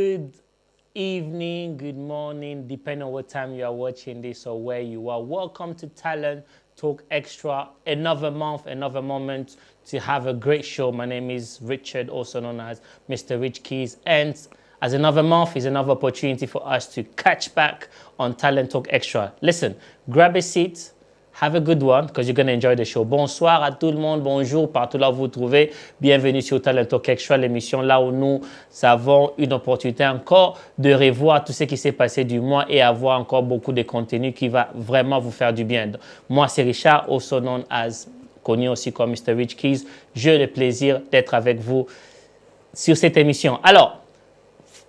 Good evening, good morning, depending on what time you are watching this or where you are. Welcome to Talent Talk Extra. Another month, another moment to have a great show. My name is Richard, also known as Mr. Rich Keys. And as another month is another opportunity for us to catch back on Talent Talk Extra. Listen, grab a seat. Have a good one, because you're going to enjoy the show. Bonsoir à tout le monde, bonjour, partout là où vous vous trouvez. Bienvenue sur Talent Talk Extra, l'émission là où nous avons une opportunité encore de revoir tout ce qui s'est passé du mois et avoir encore beaucoup de contenu qui va vraiment vous faire du bien. Moi, c'est Richard, also known as, connu aussi comme Mr. Rich Keys. J'ai le plaisir d'être avec vous sur cette émission. Alors,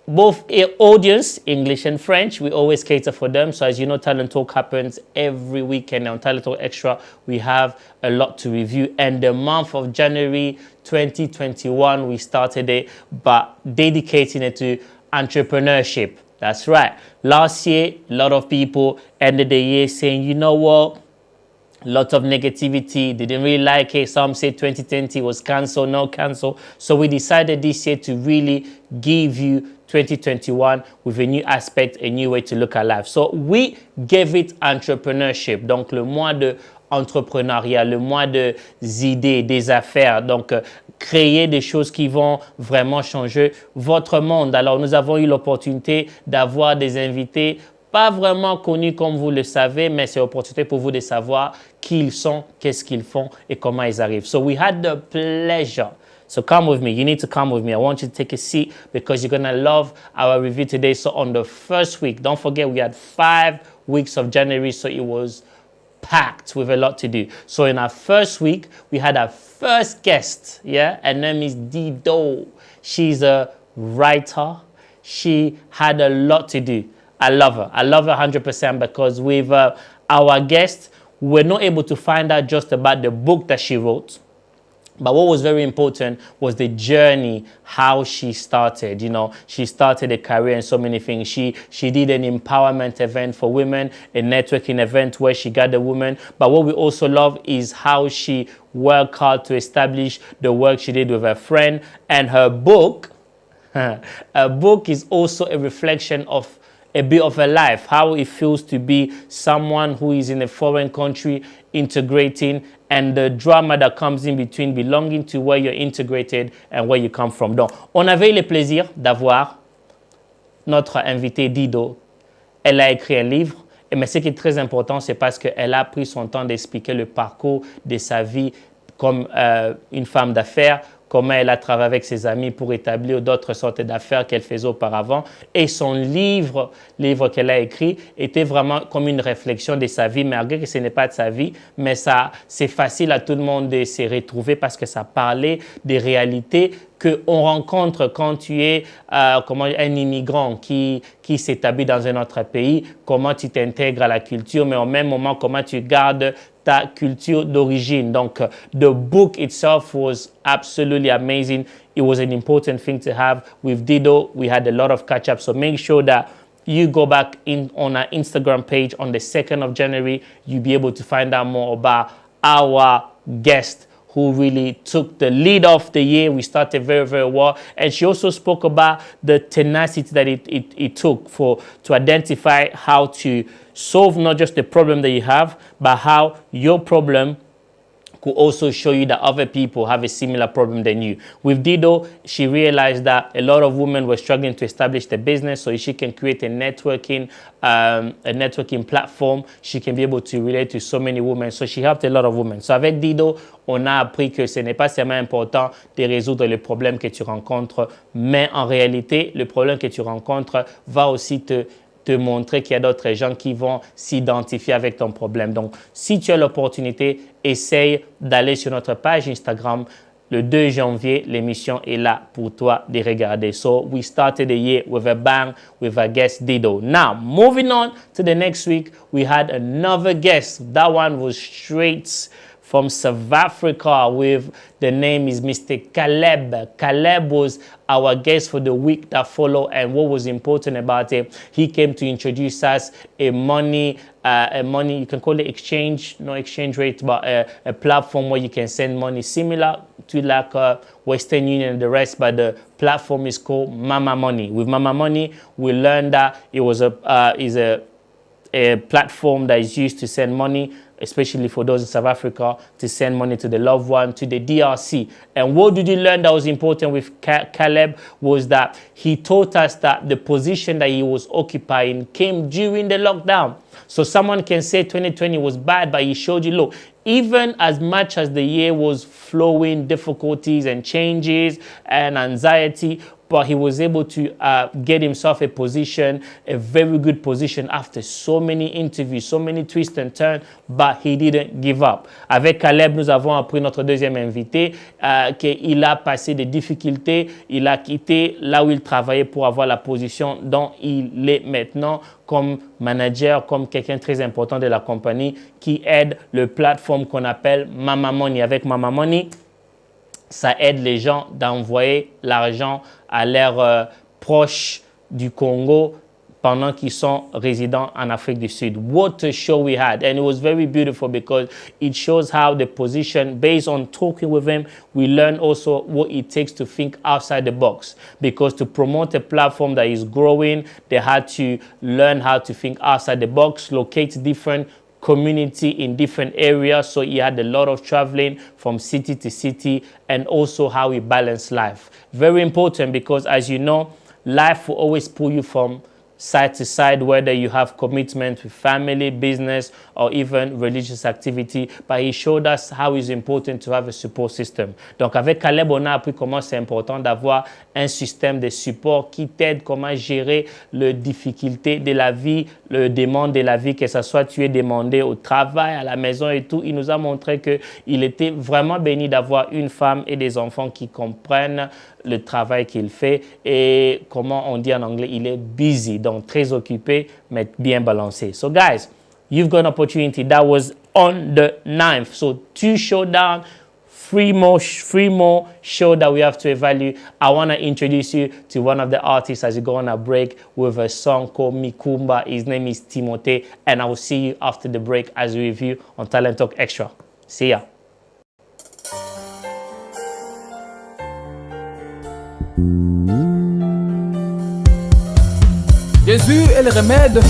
both audience, English and French, we always cater for them. So as you know, Talent Talk happens every weekend. On Talent Talk Extra, we have a lot to review. And the month of January 2021, we started it by dedicating it to entrepreneurship. That's right. Last year, a lot of people ended the year saying, you know what? Lots of negativity, they didn't really like it. Some say 2020 was cancelled, no cancel. So we decided this year to really give you 2021 with a new aspect, a new way to look at life. So we gave it entrepreneurship. Donc le mois de entrepreneuriat, le mois des idées, des affaires. Donc créer des choses qui vont vraiment changer votre monde. Alors nous avons eu l'opportunité d'avoir des invités pas vraiment connus comme vous le savez, mais c'est l'opportunité pour vous de savoir qui ils sont, qu'est-ce qu'ils font et comment ils arrivent. So we had the pleasure. So come with me. You need to come with me. I want you to take a seat because you're going to love our review today. So on the first week, don't forget we had 5 weeks of January, so it was packed with a lot to do. So in our first week, we had our first guest, yeah? Her name is Dido. She's a writer. She had a lot to do. I love her. I love her 100% because with our guest, we're not able to find out just about the book that she wrote. But what was very important was the journey, how she started. You know, she started a career in so many things. She did an empowerment event for women, a networking event where she got the women. But what we also love is how she worked hard to establish the work she did with her friend. And her book, her book is also a reflection of a bit of a life, how it feels to be someone who is in a foreign country integrating and the drama that comes in between belonging to where you're integrated and where you come from. Donc, on avait le plaisir d'avoir notre invitée Dido. Elle a écrit un livre, mais ce qui est très important, c'est parce qu'elle a pris son temps d'expliquer le parcours de sa vie comme une femme d'affaires, comment elle a travaillé avec ses amis pour établir d'autres sortes d'affaires qu'elle faisait auparavant. Et son livre qu'elle a écrit était vraiment comme une réflexion de sa vie, malgré que ce n'est pas de sa vie, mais c'est facile à tout le monde de se retrouver parce que ça parlait des réalités qu'on rencontre quand tu es un immigrant qui s'établit dans un autre pays, comment tu t'intègres à la culture, mais au même moment, comment tu gardes ta culture d'origine. Donc, the book itself was absolutely amazing. It was an important thing to have. With Dido, we had a lot of catch-up. So make sure that you go back on our Instagram page on the 2nd of January. You'll be able to find out more about our guest who really took the lead of the year. We started very, very well. And she also spoke about the tenacity that it took to identify how to solve not just the problem that you have, but how your problem could also show you that other people have a similar problem than you. With Dido, she realized that a lot of women were struggling to establish their business, so she can create a networking platform. She can be able to relate to so many women. So she helped a lot of women. So avec Dido, on a appris que ce n'est pas seulement important de résoudre les problèmes que tu rencontres, mais en réalité, le problème que tu rencontres va aussi te montrer qu'il y a d'autres gens qui vont s'identifier avec ton problème. Donc, si tu as l'opportunité, essaye d'aller sur notre page Instagram. Le 2 janvier, l'émission est là pour toi de regarder. So, we started the year with a bang with our guest Dido. Now, moving on to the next week, we had another guest. That one was straight from South Africa with the name is Mr. Caleb. Caleb was our guest for the week that followed, and what was important about it, he came to introduce us a money, you can call it exchange, no exchange rate, but a platform where you can send money similar to like Western Union and the rest, but the platform is called Mama Money. With Mama Money, we learned that it was a platform that is used to send money, especially for those in South Africa, to send money to the loved one, to the DRC. And what did you learn that was important with Caleb was that he taught us that the position that he was occupying came during the lockdown. So someone can say 2020 was bad, but he showed you, look, even as much as the year was flowing difficulties and changes and anxiety, but he was able to get himself a position, a very good position after so many interviews, so many twists and turns, but he didn't give up. Avec Caleb, nous avons appris notre deuxième invité qu'il a passé des difficultés, il a quitté là où il travaillait pour avoir la position dont il est maintenant comme manager, comme quelqu'un très important de la compagnie qui aide le plateforme qu'on appelle Mama Money. Avec Mama Money, ça aide les gens d'envoyer l'argent à leurs proches du Congo pendant qu'ils sont résidents en Afrique du Sud. What a show we had. And it was very beautiful because it shows how the position, based on talking with him, we learn also what it takes to think outside the box. Because to promote a platform that is growing, they had to learn how to think outside the box, locate different community in different areas, so he had a lot of traveling from city to city, and also how he balanced life. Very important because, as you know, life will always pull you from side to side, whether you have commitment with family, business, or even religious activity. But he showed us how it's important to have a support system. Donc avec Caleb, on a appris comment c'est important d'avoir un système de support qui t'aide comment gérer les difficultés de la vie, le demande de la vie, que ce soit tu es demandé au travail, à la maison et tout. Il nous a montré qu'il était vraiment béni d'avoir une femme et des enfants qui comprennent le travail qu'il fait et comment on dit en anglais, il est busy, donc très occupé, mais bien balancé. So guys, you've got an opportunity. That was on the 9th. So 2 showdown, 3 more show that we have to evaluate. I want to introduce you to one of the artists as you go on a break with a song called Mikumba. His name is Timothée, and I will see you after the break as we review on Talent Talk Extra. See ya. Jésus est le remède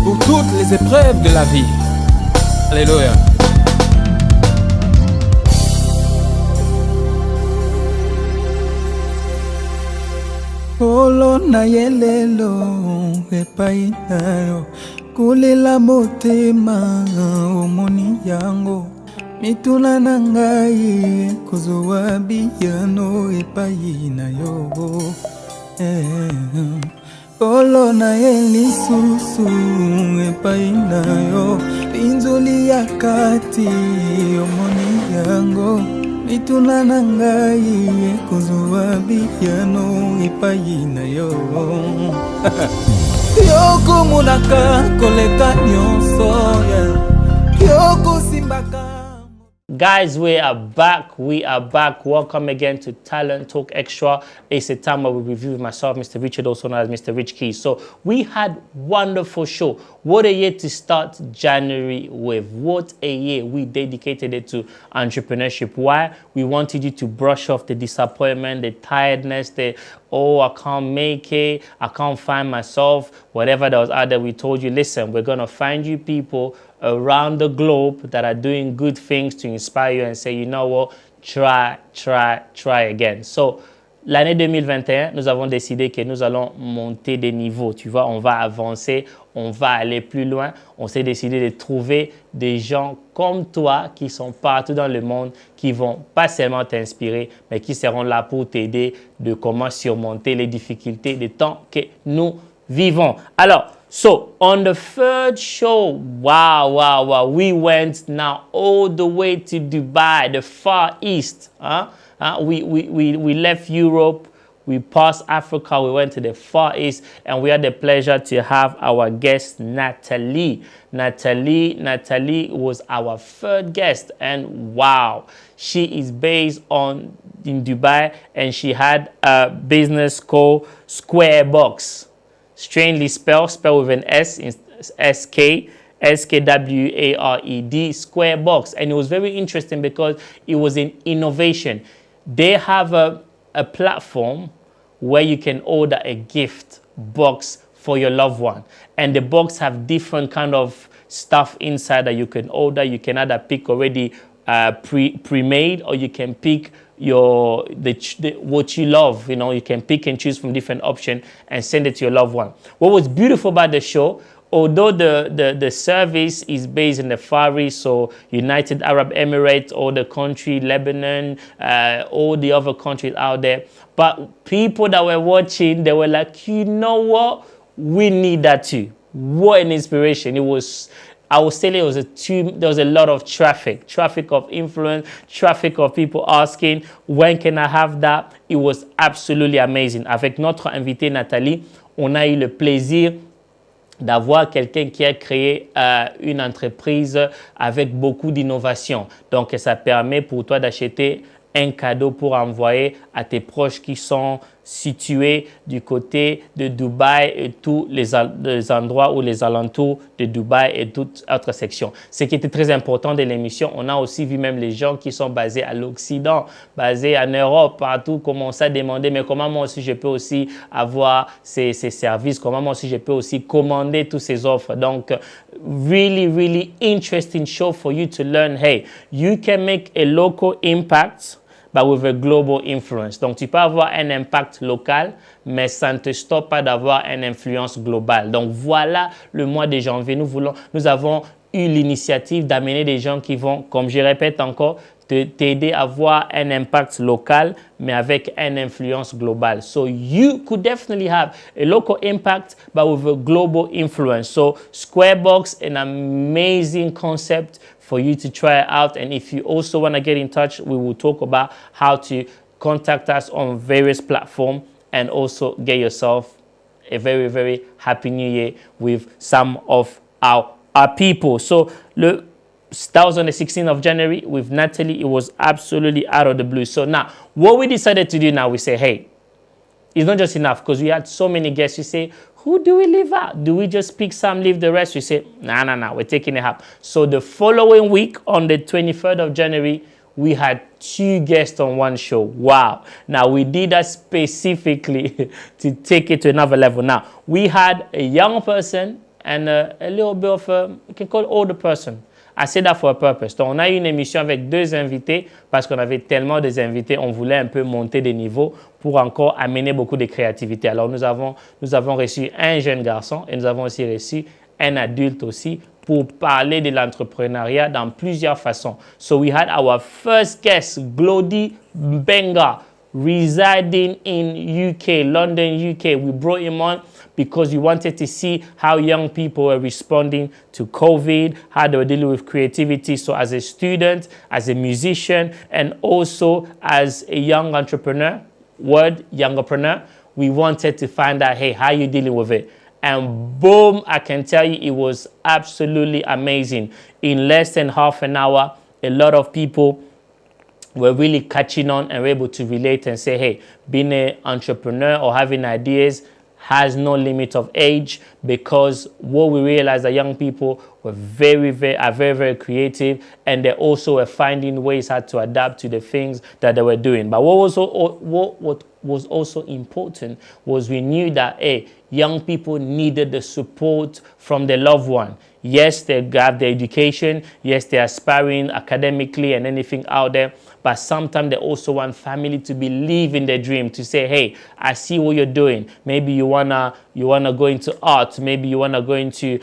pour toutes les épreuves de la vie. Alléluia. Kolo na yelelo epai nayo kulela motema omoni yango mituna na ngai kozwa biyano epai nayo Kolo na elisusu epai nayo pinzoli ya kati omoni yango mituna na ngai kozwa biyano epai nayo Yoko munaka koleka nyonso Yoko simbaka Guys, we are back. Welcome again to Talent Talk Extra. It's a time where we review myself, Mr. Richard, also known as Mr. Rich Keys. So we had wonderful show. What a year to start January with. What a year we dedicated it to entrepreneurship. Why? We wanted you to brush off the disappointment, the tiredness, the oh, I can't make it, I can't find myself, whatever that was out there. We told you, listen, we're going to find you people around the globe that are doing good things to inspire you and say, you know what, try again. So, l'année 2021, nous avons décidé que nous allons monter des niveaux. Tu vois, on va avancer, on va aller plus loin. On s'est décidé de trouver des gens comme toi qui sont partout dans le monde, qui vont pas seulement t'inspirer, mais qui seront là pour t'aider de comment surmonter les difficultés des temps que nous vivons. Alors, so on the third show, wow, we went now all the way to Dubai, the Far East. We left Europe, We passed Africa, we went to the Far East, and we had the pleasure to have our guest, Natalie. Natalie was our third guest, and wow, she is based in Dubai, and she had a business called Squarebox. Strangely spelled with an S, SKWARED, Squarebox. And it was very interesting because it was an innovation. They have a platform where you can order a gift box for your loved one, and the box have different kind of stuff inside that you can order. You can either pick already pre-made, or you can pick what you love. You know, you can pick and choose from different options and send it to your loved one. What was beautiful about the show, although the service is based in the Far East, so United Arab Emirates, all the country, Lebanon, all the other countries out there, but people that were watching, they were like, you know what, we need that too. What an inspiration. It was, I was telling you, there was a lot of traffic of influence, traffic of people asking, when can I have that? It was absolutely amazing. Avec notre invitée Nathalie, on a eu le plaisir d'avoir quelqu'un qui a créé une entreprise avec beaucoup d'innovation. Donc, ça permet pour toi d'acheter un cadeau pour envoyer à tes proches qui sont situés du côté de Dubaï et tous les endroits ou les alentours de Dubaï et toute autre section. Ce qui était très important de l'émission, on a aussi vu même les gens qui sont basés à l'Occident, basés en Europe, partout, commencer à demander, mais comment moi aussi je peux aussi avoir ces services, comment moi aussi je peux aussi commander toutes ces offres. Donc, really, really interesting show for you to learn, hey, you can make a local impact but with a global influence. Donc, tu peux avoir un impact local, mais ça ne te stoppe pas d'avoir une influence globale. Donc, voilà le mois de janvier. Nous avons eu l'initiative d'amener des gens qui vont, comme je répète encore, t'aider à avoir un impact local, mais avec une influence globale. So you could definitely have a local impact, but with a global influence. So Squarebox, an amazing concept for you to try out. And if you also want to get in touch, we will talk about how to contact us on various platforms and also get yourself a very, very happy new year with some of our people. So that was on the 16th of January with Natalie. It was absolutely out of the blue. So now, what we decided to do now, we say, hey, it's not just enough because we had so many guests. We say, who do we leave out? Do we just pick some, leave the rest? We say, nah, we're taking it up. So the following week, on the 23rd of January, we had 2 guests on one show. Wow. Now, we did that specifically to take it to another level. Now, we had a young person and a little bit of a, you can call it older person. I say that for a purpose. Donc, on a eu une émission avec 2 invités parce qu'on avait tellement des invités, on voulait un peu monter des niveaux pour encore amener beaucoup de créativité. Alors, nous avons reçu un jeune garçon et nous avons aussi reçu un adulte aussi pour parler de l'entrepreneuriat dans plusieurs façons. So, we had our first guest, Glody Benga, residing in UK, London, UK. We brought him on because we wanted to see how young people were responding to COVID, how they were dealing with creativity. So as a student, as a musician, and also as a young entrepreneur, youngpreneur, we wanted to find out, hey, how are you dealing with it? And boom, I can tell you, it was absolutely amazing. In less than half an hour, a lot of people were really catching on and were able to relate and say, hey, being an entrepreneur or having ideas has no limit of age, because what we realized that young people were very, very creative, and they also were finding ways how to adapt to the things that they were doing. But what was also important was we knew that, hey, young people needed the support from their loved one. Yes, they have the education. Yes, they're aspiring academically and anything out there. But sometimes they also want family to believe in their dream, to say, hey, I see what you're doing. Maybe you wanna go into art. Maybe you wanna go into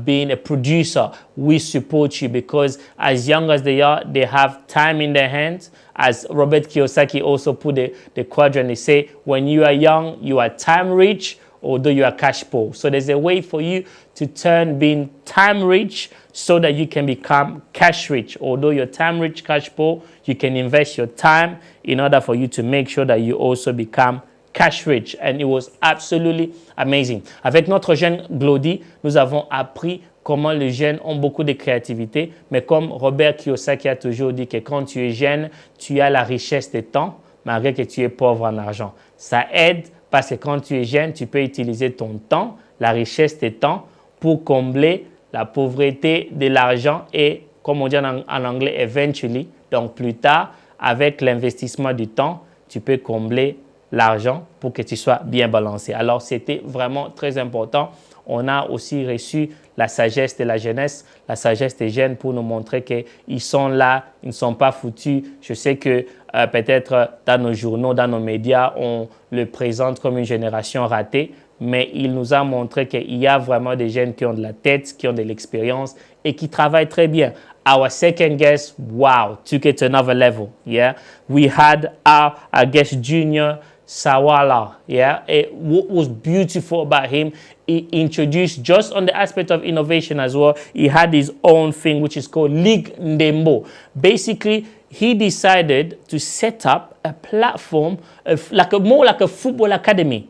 being a producer. We support you, because as young as they are, they have time in their hands. As Robert Kiyosaki also put the quadrant, he say, when you are young, you are time rich, although you are cash poor. So there's a way for you to turn being time rich so that you can become cash rich. Although you're time rich, cash poor, you can invest your time in order for you to make sure that you also become cash rich, and it was absolutely amazing. Avec notre jeune Glody, nous avons appris comment les jeunes ont beaucoup de créativité, mais comme Robert Kiyosaki a toujours dit que quand tu es jeune, tu as la richesse de temps, malgré que tu es pauvre en argent. Ça aide parce que quand tu es jeune, tu peux utiliser ton temps, la richesse de temps, pour combler la pauvreté de l'argent et, comme on dit en anglais, eventually, donc plus tard, avec l'investissement du temps, tu peux combler l'argent pour que tu sois bien balancé. Alors, c'était vraiment très important. On a aussi reçu la sagesse de la jeunesse, la sagesse des jeunes pour nous montrer qu'ils sont là, ils ne sont pas foutus. Je sais que peut-être dans nos journaux, dans nos médias, on le présente comme une génération ratée, mais il nous a montré qu'il y a vraiment des jeunes qui ont de la tête, qui ont de l'expérience et qui travaillent très bien. Our second guest, wow, took it to another level. Yeah, we had our guest Junior Sawala. Yeah, what was beautiful about him, he introduced just on the aspect of innovation as well. He had his own thing which is called Ligue Ndembo. Basically, he decided to set up a platform of more like a football academy.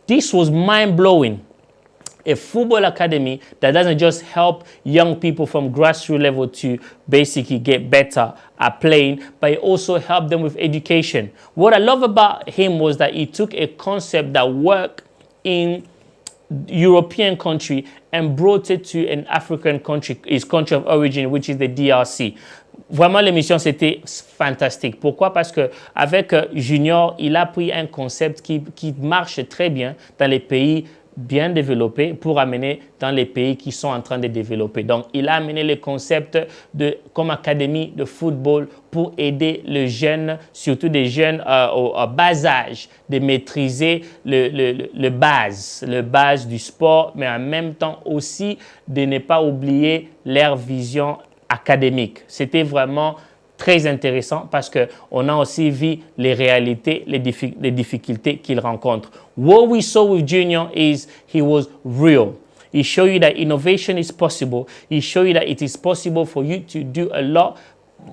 This was mind-blowing. A football academy that doesn't just help young people from grassroots level to basically get better at playing, but it also helped them with education. What I love about him was that he took a concept that worked in European country and brought it to an African country, his country of origin, which is the DRC. Vraiment, l'émission, c'était fantastique. Pourquoi? Parce que avec Junior, il a pris un concept qui marche très bien dans les pays bien développés pour amener dans les pays qui sont en train de développer. Donc, il a amené le concept comme académie de football pour aider les jeunes, surtout des jeunes au bas âge, de maîtriser le base du sport, mais en même temps aussi de ne pas oublier leur vision académique. C'était vraiment très intéressant parce qu'on a aussi vu les réalités, les difficultés qu'il rencontre. What we saw with Junior is he was real. He showed you that innovation is possible. He showed you that it is possible for you to do a lot,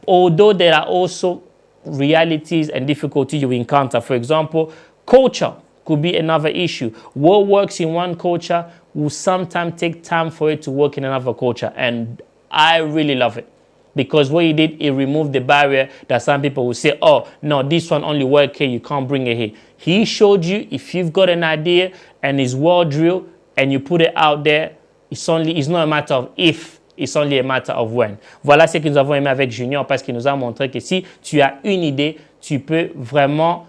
although there are also realities and difficulties you encounter. For example, culture could be another issue. What works in one culture will sometimes take time for it to work in another culture, and I really love it. Because what he did, he removed the barrier that some people will say, oh, no, this one only works here, you can't bring it here. He showed you if you've got an idea and it's well drilled and you put it out there, it's not a matter of if, it's only a matter of when. Voilà ce que nous avons aimé avec Junior parce qu'il nous a montré que si tu as une idée, tu peux vraiment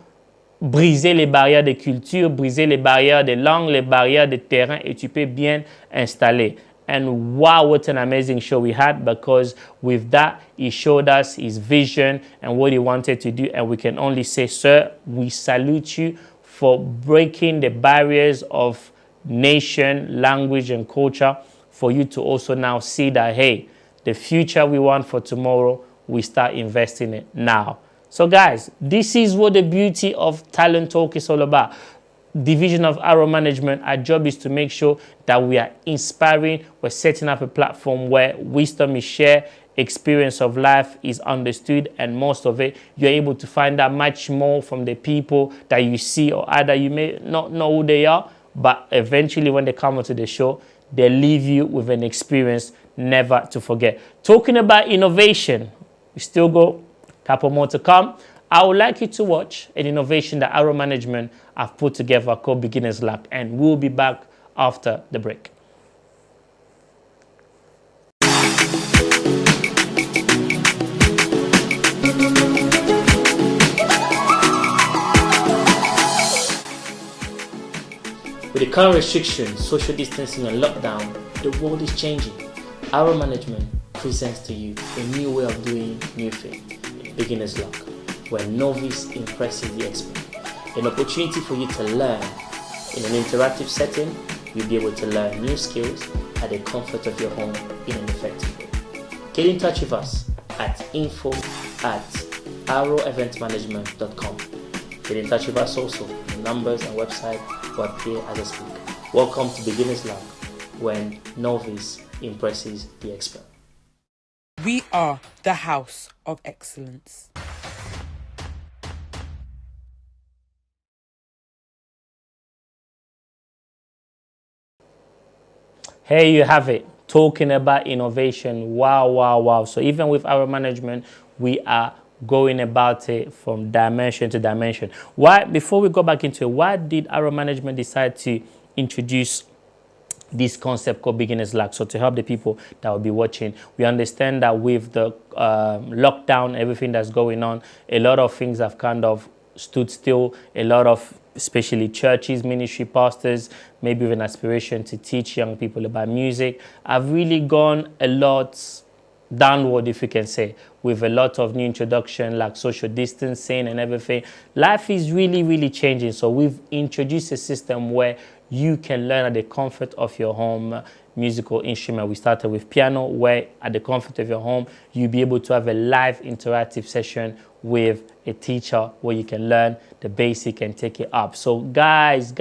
briser les barrières de culture, briser les barrières de langue, les barrières de terrain et tu peux bien installer. And wow, what an amazing show we had, because with that, he showed us his vision and what he wanted to do. And we can only say, sir, we salute you for breaking the barriers of nation, language, and culture, for you to also now see that, hey, the future we want for tomorrow, we start investing it now. So guys, this is what the beauty of Talent Talk is all about. Division of Arrow Management, our job is to make sure that we are inspiring. We're setting up a platform where wisdom is shared, experience of life is understood, and most of it, you're able to find out much more from the people that you see, or either you may not know who they are, but eventually when they come onto the show, they leave you with an experience never to forget. Talking about innovation, we still got a couple more to come. I would like you to watch an innovation that Arrow Management have put together called Beginner's Luck, and we'll be back after the break. With the current restrictions, social distancing and lockdown, the world is changing. Arrow Management presents to you a new way of doing new things, Beginner's Luck, where novice impresses the expert. An opportunity for you to learn. In an interactive setting, you'll be able to learn new skills at the comfort of your home in an effective way. Get in touch with us at info@arroweventmanagement.com. Get in touch with us also. The numbers and website will appear as I speak. Welcome to Beginner's Luck, when novice impresses the expert. We are the house of excellence. Here you have it, talking about innovation. Wow, wow, wow. So even with our management, we are going about it from dimension to dimension. Why, before we go back into it, why did our management decide to introduce this concept called beginner's luck? So to help the people that will be watching, we understand that with the lockdown, everything that's going on, a lot of things have kind of stood still. A lot of, especially churches, ministry pastors, maybe with an aspiration to teach young people about music, have really gone a lot downward, if you can say, with a lot of new introduction like social distancing and everything. Life is really, really changing. So we've introduced a system where you can learn at the comfort of your home musical instrument. We started with piano, where at the comfort of your home, you'll be able to have a live interactive session with a teacher where you can learn the basic and take it up. So guys,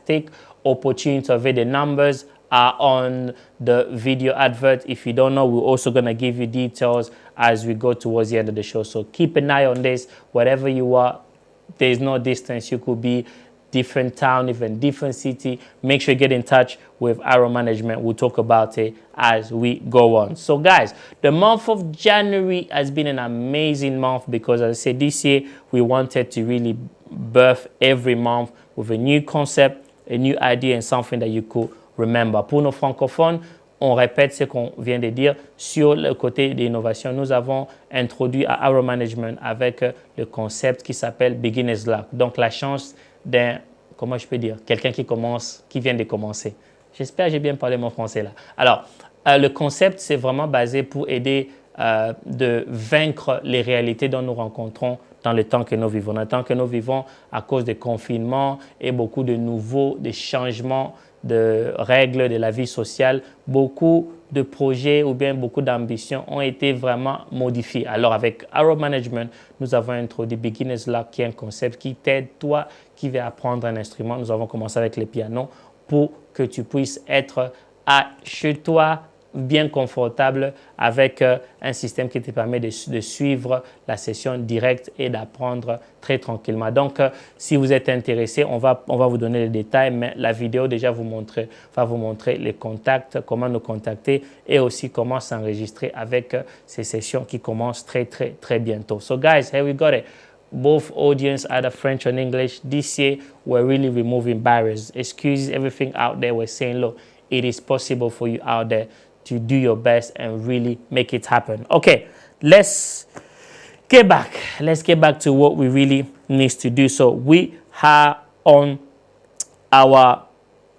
take opportunity of it. The numbers are on the video advert. If you don't know, we're also going to give you details as we go towards the end of the show. So keep an eye on this. Wherever you are, there's no distance. You could be different town, even different city. Make sure you get in touch with Arrow Management. We'll talk about it as we go on. So guys, the month of January has been an amazing month because, as I said, this year we wanted to really birth every month with a new concept, a new idea, and something that you could remember. Pour nos francophones, on répète ce qu'on vient de dire. Sur le côté de l'innovation, nous avons introduit à Arrow Management avec le concept qui s'appelle Beginner's Luck. Donc la chance d'un, comment je peux dire, quelqu'un qui commence, qui vient de commencer. J'espère que j'ai bien parlé mon français là. Alors, le concept, c'est vraiment basé pour aider de vaincre les réalités dont nous rencontrons dans le temps que nous vivons. Dans le temps que nous vivons, à cause des confinements et beaucoup de nouveaux, des changements de règles de la vie sociale, beaucoup de projets ou bien beaucoup d'ambitions ont été vraiment modifiés. Alors avec Arrow Management, nous avons introduit Beginner's Luck, qui est un concept qui t'aide, toi qui veux apprendre un instrument. Nous avons commencé avec le piano pour que tu puisses être chez toi, bien confortable avec un système qui te permet de suivre la session directe et d'apprendre très tranquillement. Donc, si vous êtes intéressé, on va vous donner les détails, mais la vidéo déjà va vous montrer les contacts, comment nous contacter et aussi comment s'enregistrer avec ces sessions qui commencent très, très, très bientôt. So guys, here we got it. Both audience, either French or English. This year, we're really removing barriers. Excuses, everything out there. We're saying, look, it is possible for you out there to do your best and really make it happen. Okay, let's get back. Let's get back to what we really need to do. So we are on our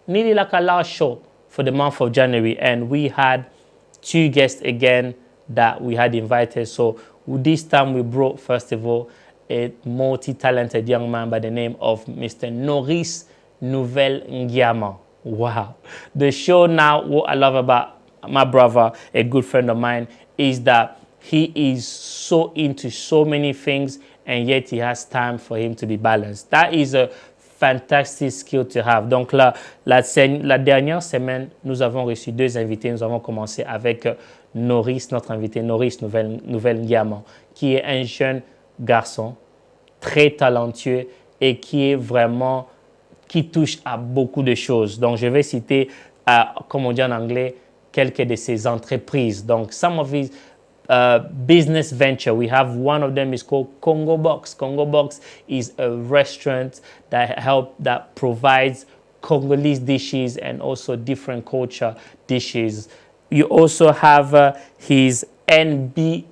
nearly like a last show for the month of January, and we had two guests again that we had invited. So this time we brought, first of all, a multi-talented young man by the name of Mr. Maurice Nouvelle Ngiama. Wow. The show now, what I love about my brother, a good friend of mine, is that he is so into so many things and yet he has time for him to be balanced. That is a fantastic skill to have. Donc la dernière semaine, nous avons reçu deux invités. Nous avons commencé avec Maurice, notre invité, Maurice Nouvelle Ngiama, qui est un jeune garçon très talentueux et qui est vraiment, qui touche à beaucoup de choses. Donc je vais citer, comme on dit en anglais, quelques de ses entreprises. Donc, some of his business venture. We have one of them is called Congo Box. Congo Box is a restaurant that provides Congolese dishes and also different culture dishes. You also have his NPBA,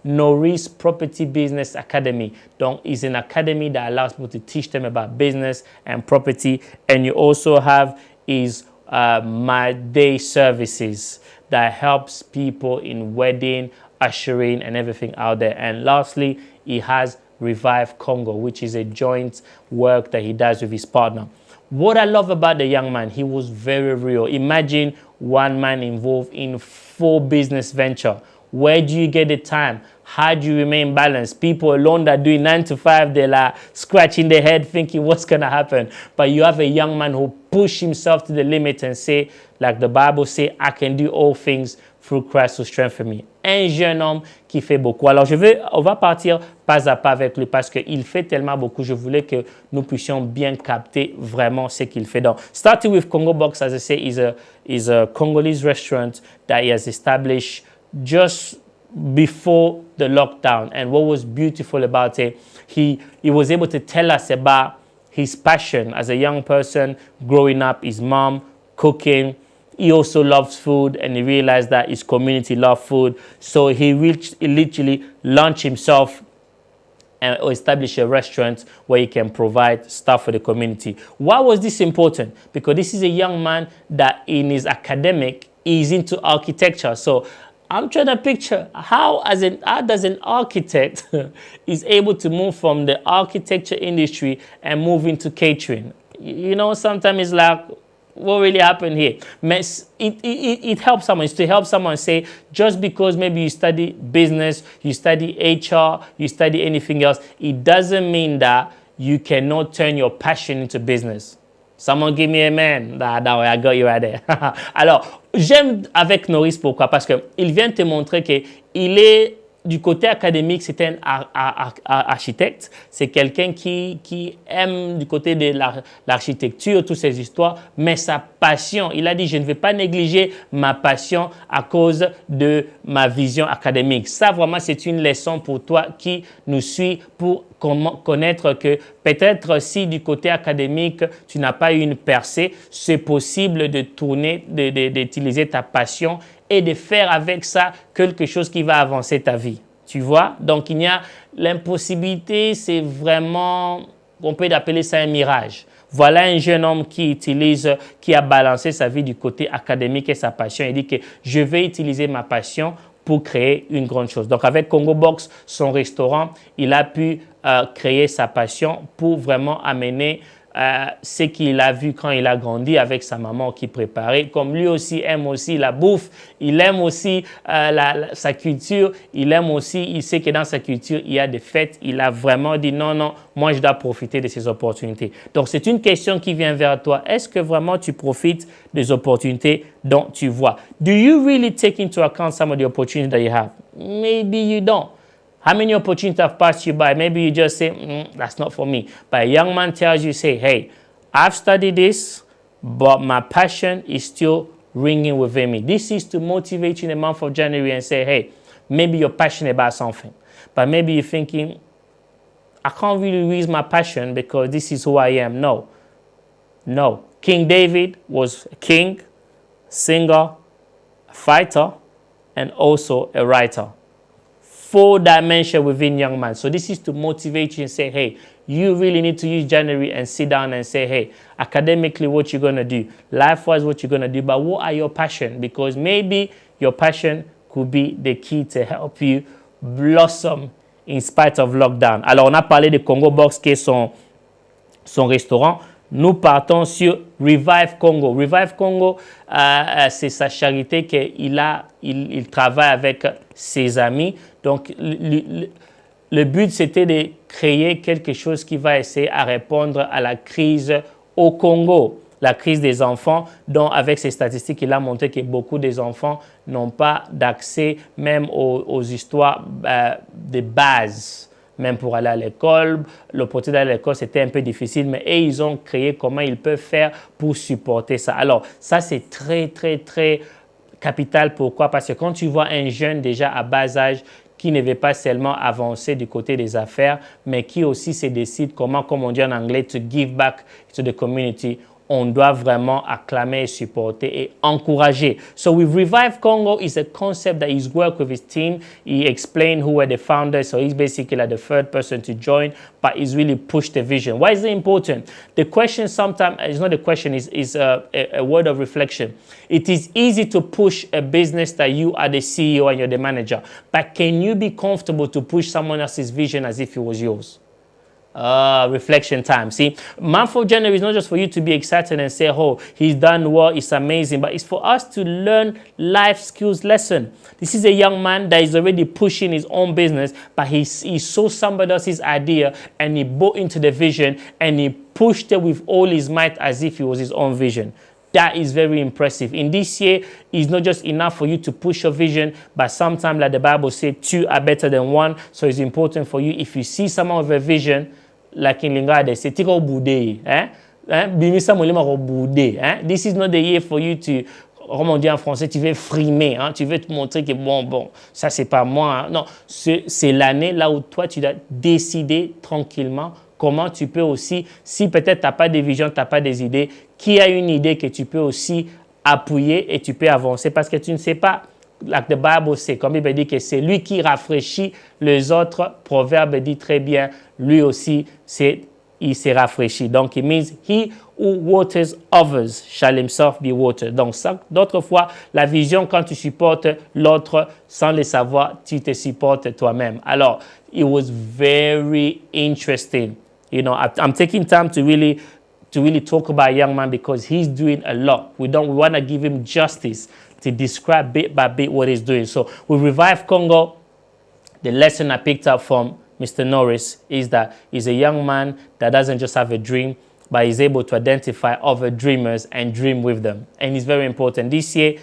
Norris Property Business Academy. Donc, it's an academy that allows people to teach them about business and property. And you also have his My Day services that helps people in wedding, ushering, and everything out there. And lastly, he has Revive Congo, which is a joint work that he does with his partner. What I love about the young man, he was very real. Imagine one man involved in 4 business ventures. Where do you get the time? How do you remain balanced? People alone that are doing 9 to 5, they're like scratching their head thinking what's going to happen. But you have a young man who pushed himself to the limit and say, like the Bible say, I can do all things through Christ who strengthens me. Un jeune homme qui fait beaucoup. Alors, on va partir pas à pas avec lui parce qu'il fait tellement beaucoup. Je voulais que nous puissions bien capter vraiment ce qu'il fait. Donc, starting with Congo Box, as I say, is a Congolese restaurant that he has established just before the lockdown. And what was beautiful about it, he was able to tell us about his passion as a young person growing up, his mom cooking. He also loves food, and he realized that his community loved food. So he literally launched himself and established a restaurant where he can provide stuff for the community. Why was this important? Because this is a young man that in his academic is into architecture. So I'm trying to picture how does an architect is able to move from the architecture industry and move into catering. You know, sometimes it's like, what really happened here? It helps someone. It's to help someone say, just because maybe you study business, you study HR, you study anything else, it doesn't mean that you cannot turn your passion into business. Someone give me a man. I got you right there. Alors, j'aime avec Norris, pourquoi? Parce qu'il vient te montrer qu'il est du côté académique, c'est un architecte, c'est quelqu'un qui aime du côté de l'architecture, toutes ces histoires, mais sa passion, il a dit, je ne vais pas négliger ma passion à cause de ma vision académique. Ça, vraiment, c'est une leçon pour toi qui nous suit pour connaître que peut-être si du côté académique, tu n'as pas eu une percée, c'est possible de tourner, d'utiliser ta passion et de faire avec ça quelque chose qui va avancer ta vie. Tu vois? Donc, il y a l'impossibilité, c'est vraiment, on peut appeler ça un mirage. Voilà un jeune homme qui a balancé sa vie du côté académique et sa passion. Il dit que je vais utiliser ma passion pour créer une grande chose. Donc, avec Congo Box, son restaurant, il a pu créer sa passion pour vraiment amener ce qu'il a vu quand il a grandi avec sa maman qui préparait. Comme lui aussi aime aussi la bouffe, il aime aussi sa culture, il aime aussi, il sait que dans sa culture, il y a des fêtes. Il a vraiment dit non, non, moi je dois profiter de ces opportunités. Donc c'est une question qui vient vers toi. Est-ce que vraiment tu profites des opportunités dont tu vois? Do you really take into account some of the opportunities that you have? Maybe you don't. How many opportunities have passed you by? Maybe you just say, that's not for me. But a young man tells you, say, hey, I've studied this, but my passion is still ringing within me. This is to motivate you in the month of January and say, hey, maybe you're passionate about something, but maybe you're thinking, I can't really use my passion because this is who I am. No, no. King David was a king, singer, a fighter, and also a writer. 4 dimensions within young man. So this is to motivate you and say, hey, you really need to use January and sit down and say, hey, academically, what you're going to do, life-wise, what you're going to do, but what are your passion? Because maybe your passion could be the key to help you blossom in spite of lockdown. Alors, on a parlé de Congo Box qui est son restaurant. Nous partons sur Revive Congo. Revive Congo, c'est sa charité qu'il travaille avec ses amis. Donc, le but, c'était de créer quelque chose qui va essayer à répondre à la crise au Congo, la crise des enfants, dont avec ces statistiques, il a montré que beaucoup des enfants n'ont pas d'accès même aux histoires de base. Même pour aller à l'école, l'opportunité d'aller à l'école, c'était un peu difficile, mais ils ont créé comment ils peuvent faire pour supporter ça. Alors, ça, c'est très, très, très capital. Pourquoi? Parce que quand tu vois un jeune déjà à bas âge qui ne veut pas seulement avancer du côté des affaires, mais qui aussi se décide comment, comme on dit en anglais, to give back to the community, on doit vraiment acclamer, supporter et encourager. So with Revive Congo is a concept that he's worked with his team. He explained who were the founders, so he's basically like the third person to join, but he's really pushed the vision. Why is it important? The question sometimes, it's not a question, is a word of reflection. It is easy to push a business that you are the CEO and you're the manager, but can you be comfortable to push someone else's vision as if it was yours? Reflection time. See, month of January is not just for you to be excited and say, oh, he's done well, it's amazing, but it's for us to learn life skills lesson. This is a young man that is already pushing his own business, but he saw somebody else's idea and he bought into the vision and he pushed it with all his might as if it was his own vision. That is very impressive. In this year, it's not just enough for you to push your vision, but sometimes, like the Bible says, two are better than one. So it's important for you, if you see someone with a vision, like in Lingard, they say, Tiko Boudé, This is not the year for you to, comme on dit en français, tu veux frimer, hein? Tu veux te montrer que bon, ça c'est pas moi. Hein? Non, c'est l'année là où toi tu dois décider tranquillement comment tu peux aussi, si peut-être tu n'as pas de vision, tu n'as pas des idées, qui a une idée que tu peux aussi appuyer et tu peux avancer parce que tu ne sais pas, like the Bible say, comme il dit que c'est lui qui rafraîchit les autres. Proverbe dit très bien, lui aussi, il s'est rafraîchi. Donc, it means he who waters others shall himself be watered. Donc, d'autres fois, la vision, quand tu supportes l'autre sans le savoir, tu te supportes toi-même. Alors, it was very interesting. You know, I'm taking time to really talk about a young man because he's doing a lot. We want to give him justice to describe bit by bit what he's doing. So, with Revive Congo, the lesson I picked up from Mr. Norris is that he's a young man that doesn't just have a dream, but he's able to identify other dreamers and dream with them. And it's very important. This year,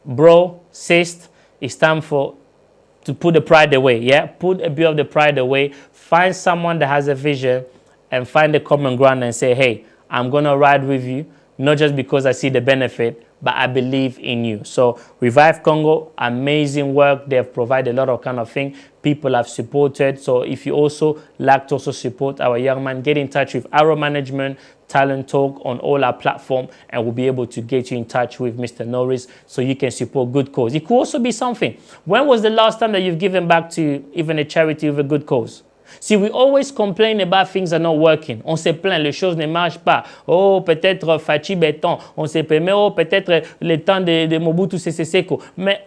bro, sis, it's time to put the pride away, yeah? Put a bit of the pride away. Find someone that has a vision and find the common ground and say, hey, I'm going to ride with you, not just because I see the benefit, but I believe in you. So Revive Congo, amazing work. They've provided a lot of kind of thing. People have supported. So if you also like to also support our young man, get in touch with Arrow Management, Talent Talk on all our platforms, and we'll be able to get you in touch with Mr. Norris so you can support good cause. It could also be something. When was the last time that you've given back to even a charity with a good cause? See, we always complain about things are not working. On se plaint, les choses ne marchent pas. Oh, peut-être Fachi Béton. On se plaint, mais oh, peut-être le temps de Mobutu Sese Seko. Mais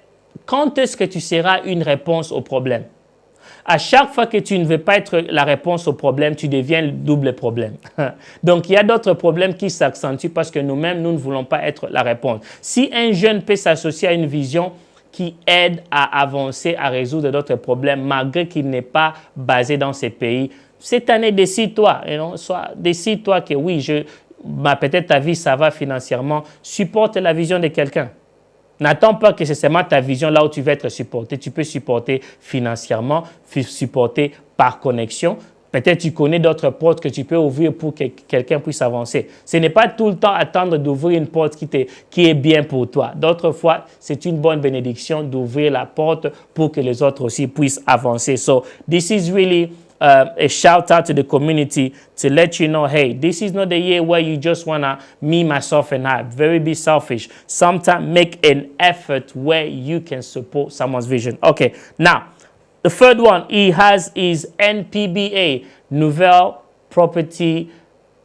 quand est-ce que tu seras une réponse au problème? À chaque fois que tu ne veux pas être la réponse au problème, tu deviens le double problème. Donc, il y a d'autres problèmes qui s'accentuent parce que nous-mêmes, nous ne voulons pas être la réponse. Si un jeune peut s'associer à une vision qui aide à avancer, à résoudre d'autres problèmes, malgré qu'il n'est pas basé dans ces pays. Cette année, décide-toi, décide-toi que oui, peut-être ta vie, ça va financièrement, supporte la vision de quelqu'un. N'attends pas que c'est seulement ta vision là où tu vas être supporté. Tu peux supporter financièrement, supporter par connexion. Peut-être tu connais d'autres portes que tu peux ouvrir pour que quelqu'un puisse avancer. Ce n'est pas tout le temps attendre d'ouvrir une porte qui est bien pour toi. D'autres fois, c'est une bonne bénédiction d'ouvrir la porte pour que les autres aussi puissent avancer. So this is really a shout out to the community to let you know, hey, this is not the year where you just want to me, myself, and I. Very be selfish. Sometimes make an effort where you can support someone's vision. Okay, now, the third one he has is NPBA, Nouvelle Property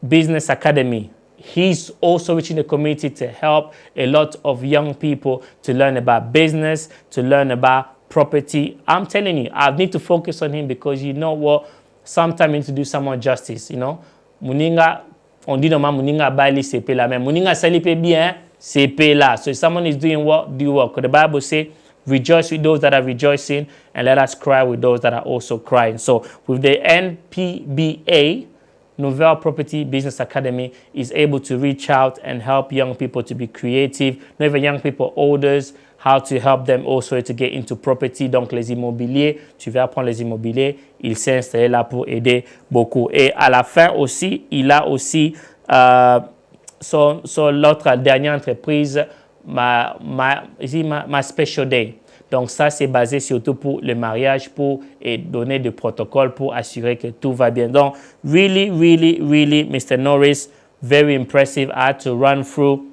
Business Academy. He's also reaching the community to help a lot of young people to learn about business, to learn about property. I'm telling you, I need to focus on him because you know what? Sometimes you need to do someone justice, you know. Muninga, on dit normalement Muninga Bali CP là, mais Muninga salipe bien CP là. So if someone is doing what, do what. Because the Bible says, rejoice with those that are rejoicing, and let us cry with those that are also crying. So with the NPBA, Nouvelle Property Business Academy is able to reach out and help young people to be creative, not even young people, olders, how to help them also to get into property. Donc les immobiliers, tu vas apprendre les immobiliers, il s'est installé là pour aider beaucoup. Et à la fin aussi, il a aussi l'autre dernière entreprise, ma Special Day. Donc ça, c'est basé surtout pour le mariage, pour donner des protocoles, pour assurer que tout va bien. Donc, really, Mr. Norris, very impressive. I had to run through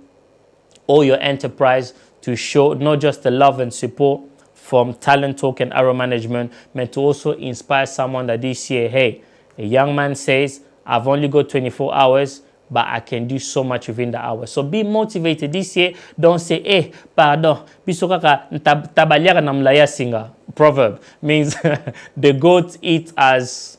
all your enterprise to show not just the love and support from Talent Talk and Arrow Management, but to also inspire someone that this year, hey, a young man says, I've only got 24 hours, but I can do so much within the hour. So be motivated this year. Don't say, pardon. Bisokaka tabaliaka namlaya singa. Proverb means the goat eats as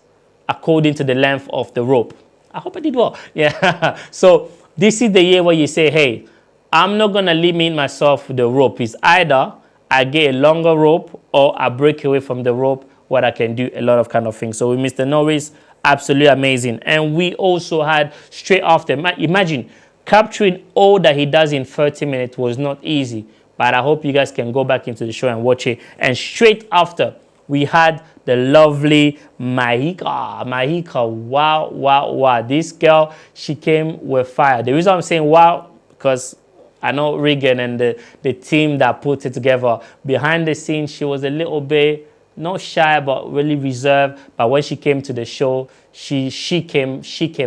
according to the length of the rope. I hope I did well. Yeah. So this is the year where you say, hey, I'm not going to limit myself with the rope. It's either I get a longer rope or I break away from the rope where I can do a lot of kind of things. So with Mr. Norris, absolutely amazing. And we also had straight after, imagine, capturing all that he does in 30 minutes was not easy. But I hope you guys can go back into the show and watch it. And straight after, we had the lovely Mahika. Mahika, wow, wow, wow. This girl, she came with fire. The reason I'm saying wow, because I know Regan and the team that put it together. Behind the scenes, she was a little bit, not shy, but really reserved. But when she came to the show, she came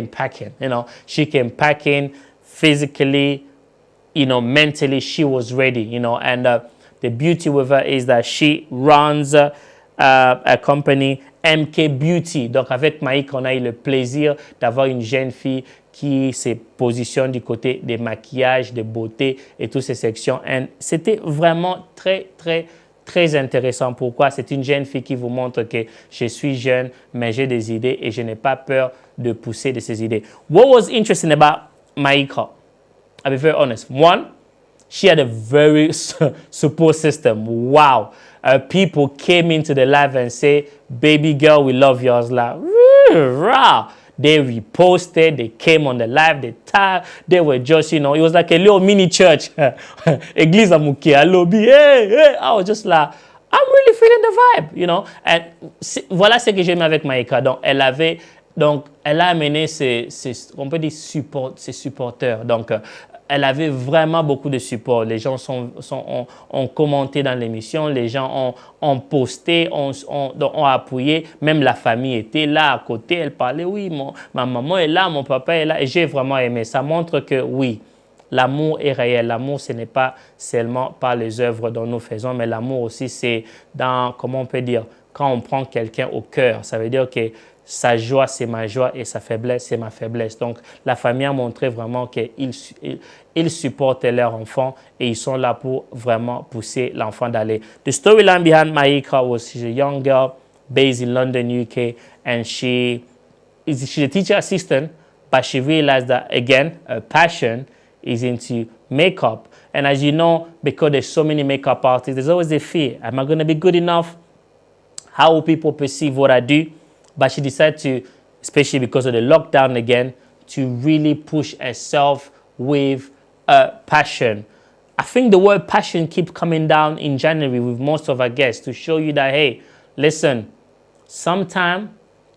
packing, you know. She came packing physically, you know, mentally. She was ready, you know. And the beauty with her is that she runs a company, MK Beauty. Donc avec Maïk, on a eu le plaisir d'avoir une jeune fille qui se positionne du côté des maquillages, de beauté et toutes ces sections. Et c'était vraiment très intéressant. Pourquoi? C'est une jeune fille qui vous montre que je suis jeune, mais j'ai des idées et je n'ai pas peur de pousser de ces idées. What was interesting about Maïka? I'll be very honest. One, she had a very support system. Wow. People came into the live and say, baby girl, we love you. I was like, rah. They reposted, they came on the live, they tagged, they were just, you know, it was like a little mini church. Église Amouké, à lobby, hey. I was just like, I'm really feeling the vibe, you know. And voilà ce que j'aimais avec Maïka. Donc, elle a amené ses supporters. Donc, elle avait vraiment beaucoup de support. Les gens ont commenté dans l'émission, les gens ont posté, ont appuyé. Même la famille était là à côté. Elle parlait, oui, ma maman est là, mon papa est là. Et j'ai vraiment aimé. Ça montre que oui, l'amour est réel. L'amour, ce n'est pas seulement par les œuvres dont nous faisons, mais l'amour aussi, c'est dans, comment on peut dire, quand on prend quelqu'un au cœur. Ça veut dire que sa joie, c'est ma joie et sa faiblesse, c'est ma faiblesse. Donc, la famille a montré vraiment qu'ils supportent leur enfant et ils sont là pour vraiment pousser l'enfant d'aller. The storyline behind Maïka was she's a young girl based in London, UK, and she's a teacher assistant, but she realized that, again, her passion is into makeup. And as you know, because there's so many makeup artists, there's always a fear. Am I going to be good enough? How will people perceive what I do? But she decided to, especially because of the lockdown again, to really push herself with passion. I think the word passion keeps coming down in January with most of our guests to show you that, hey, listen, sometimes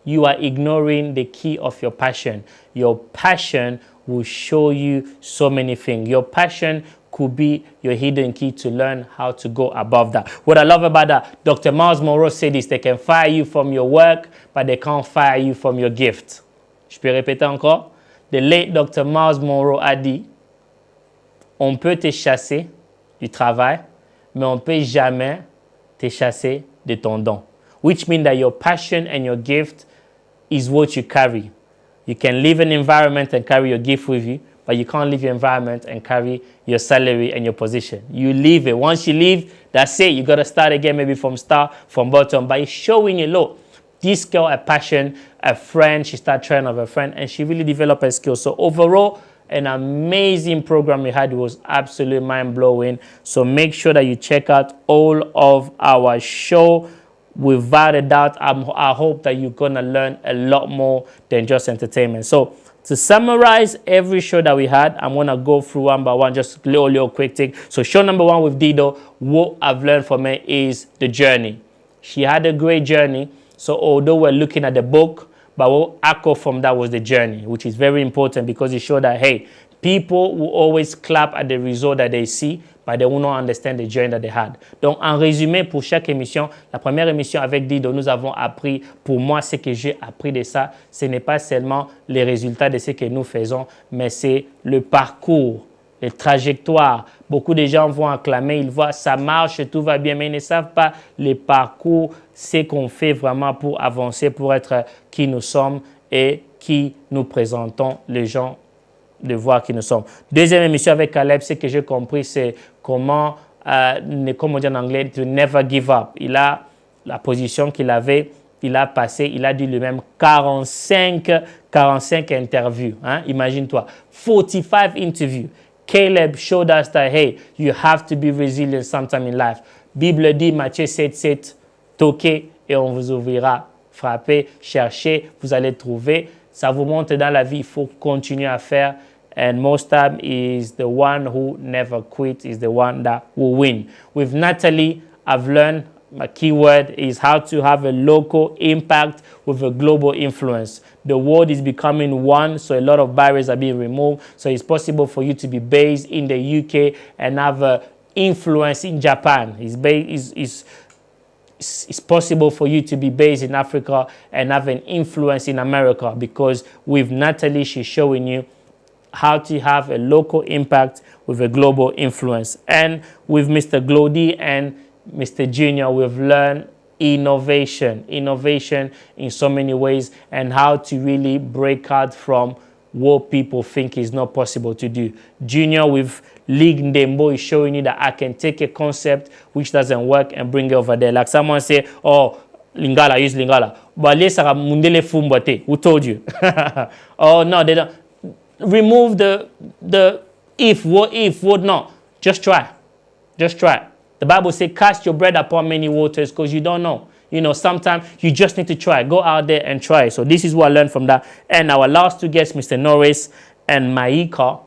you are ignoring the key of your passion. Your passion will show you so many things. Your passion could be your hidden key to learn how to go above that. What I love about that, Dr. Miles Monroe said this, they can fire you from your work, but they can't fire you from your gift. Je peux répéter encore? The late Dr. Miles Monroe a dit, on peut te chasser du travail, mais on ne peut jamais te chasser de ton don. Which means that your passion and your gift is what you carry. You can live an environment and carry your gift with you, but you can't leave your environment and carry your salary and your position. You leave it. Once you leave, that's it. You got to start again, maybe from bottom. But it's showing you, look, this girl, a passion, a friend, she started training of a friend, and she really developed her skills. So overall, an amazing program we had. It was absolutely mind-blowing. So make sure that you check out all of our show. Without a doubt, I hope that you're going to learn a lot more than just entertainment. So to summarize every show that we had, I'm going to go through one by one, just little quick thing. So show number one with Dido, what I've learned from her is the journey. She had a great journey. So although we're looking at the book, but what I got from that was the journey, which is very important because it showed that, hey, people will always clap at the result that they see, but they will not understand the journey that they had. Donc, en résumé, pour chaque émission, la première émission avec Dido, nous avons appris, pour moi, ce que j'ai appris de ça, ce n'est pas seulement les résultats de ce que nous faisons, mais c'est le parcours, les trajectoires. Beaucoup de gens vont acclamer, ils voient ça marche, tout va bien, mais ils ne savent pas les parcours, ce qu'on fait vraiment pour avancer, pour être qui nous sommes et qui nous présentons, les gens de voir qui nous sommes. Deuxième émission avec Caleb, ce que j'ai compris, c'est comment, comme on dit en anglais, to never give up. Il a la position qu'il avait, il a passé, il a dit lui-même 45 interviews. Hein? Imagine-toi, 45 interviews. Caleb showed us that, hey, you have to be resilient sometime in life. Bible dit, Matthieu 7, toquez et on vous ouvrira. Frappez, cherchez, vous allez trouver. Ça vous montre dans la vie, il faut continuer à faire and most time is the one who never quits is the one that will win. With Natalie, I've learned my keyword is how to have a local impact with a global influence. The world is becoming one, so a lot of barriers are being removed. So it's possible for you to be based in the UK and have an influence in Japan. It's possible for you to be based in Africa and have an influence in America, because with Natalie, she's showing you how to have a local impact with a global influence. And with Mr. Glody and Mr. Junior, we've learned innovation in so many ways, and how to really break out from what people think is not possible to do. Junior with League Ndembo is showing you that I can take a concept which doesn't work and bring it over there. Like someone say, oh, Lingala, use Lingala. But mundele fumbate. Who told you? Oh, no, they don't. Remove the if, what if, what not. Just try. Just try. The Bible says, cast your bread upon many waters, because you don't know. You know, sometimes you just need to try. Go out there and try. So this is what I learned from that. And our last two guests, Mr. Norris and Maika,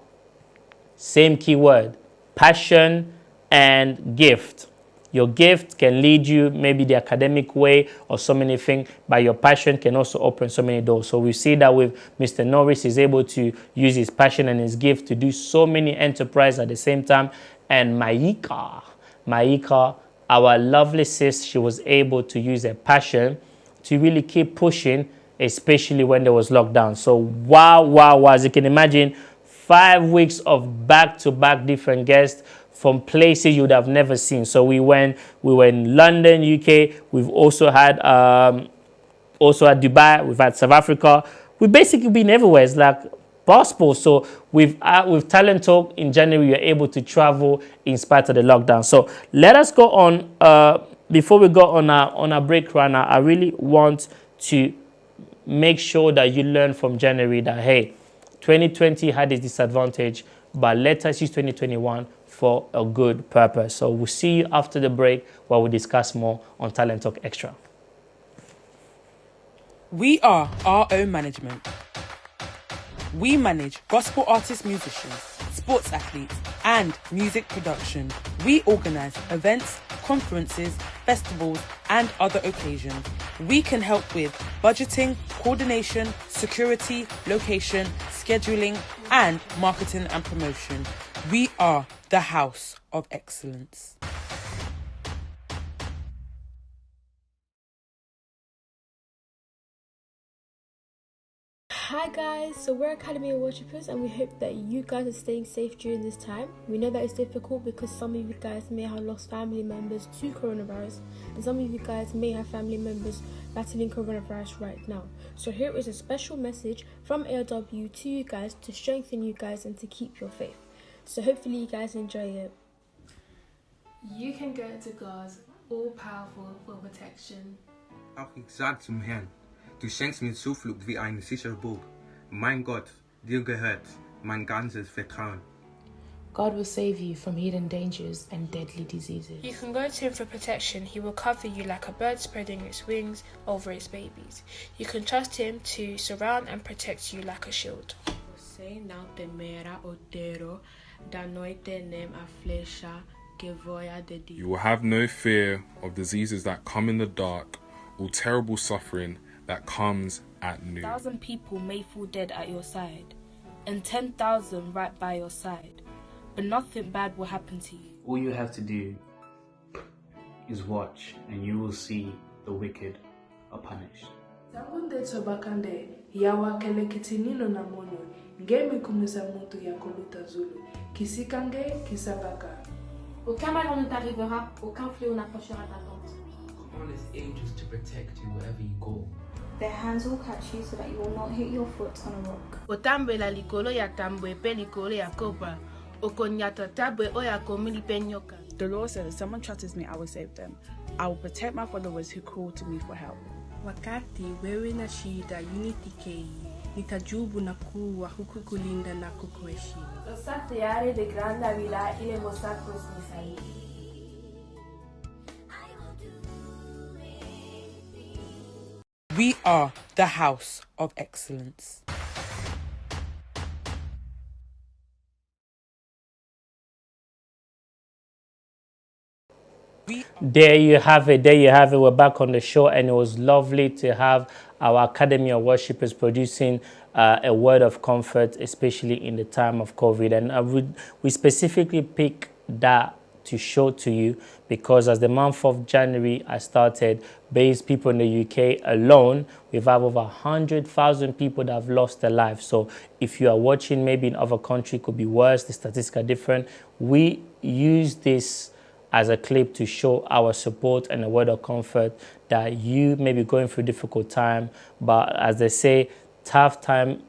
same keyword, passion and gift. Your gift can lead you maybe the academic way or so many things, but your passion can also open so many doors. So we see that with Mr. Norris, he's able to use his passion and his gift to do so many enterprises at the same time. And Maika, our lovely sis, she was able to use her passion to really keep pushing, especially when there was lockdown. So wow, as you can imagine, 5 weeks of back-to-back different guests from places you would have never seen. So we were in London, UK. We've also had Dubai. We've had South Africa. We've basically been everywhere. It's like passport. So with Talent Talk in January, you're able to travel in spite of the lockdown. So let us go on. Before we go on a break right now, I really want to make sure that you learn from January that, hey, 2020 had its disadvantage, but let us use 2021 for a good purpose. So we'll see you after the break, where we discuss more on Talent Talk Extra. We are our own management. We manage gospel artists, musicians, sports athletes, and music production. We organise events, conferences, festivals, and other occasions. We can help with budgeting, coordination, security, location, scheduling, and marketing and promotion. We are the House of Excellence. Hi guys, so we're Academy of Worshippers, and we hope that you guys are staying safe during this time. We know that it's difficult because some of you guys may have lost family members to coronavirus, and some of you guys may have family members battling coronavirus right now. So here is a special message from ALW to you guys to strengthen you guys and to keep your faith. So hopefully you guys enjoy it. You can go to God's all-powerful for protection. Auch ich sag zum Herrn, du schenkst mir Zuflucht wie eine sichere Burg. Mein Gott, dir gehört mein ganzes Vertrauen. God will save you from hidden dangers and deadly diseases. You can go to him for protection. He will cover you like a bird spreading its wings over its babies. You can trust him to surround and protect you like a shield. Você não temerá o terror da noite nem a flecha que voa de dia. You will have no fear of diseases that come in the dark, or terrible suffering that comes at noon. 1,000 people may fall dead at your side, and 10,000 right by your side, but nothing bad will happen to you. All you have to do is watch, and you will see the wicked are punished. Sabunde tsobakande yawa kele kitinino na mono ngemi kumuza muntu ya koluta zulu kisikange kisabaka. Aucun malheur ne t'arrivera, aucun fléau n'approchera ta tente. Command his angels to protect you wherever you go. Their hands will catch you so that you will not hit your foot on a rock. Otambe la likolo ya tambwe pe likolo ya kopa. Okonyata tabwe oya komili penyoka. The Lord said, if someone trusts me, I will save them. I will protect my followers who call to me for help. Wakati wewe na shida unitikei, nitajubu na kuwa huku kulinda na kukuheshimu. Lo saziare de grande avila ile mosacros nisai. We are the House of Excellence. There you have it. There you have it. We're back on the show, and it was lovely to have our Academy of Worshippers producing a word of comfort, especially in the time of COVID. And we specifically pick that to show to you because as the month of January I started, based people in the UK alone, we've had over 100,000 people that have lost their lives. So if you are watching, maybe in other countries, it could be worse. The statistics are different. We use this as a clip to show our support and a word of comfort that you may be going through a difficult time, but as they say, tough time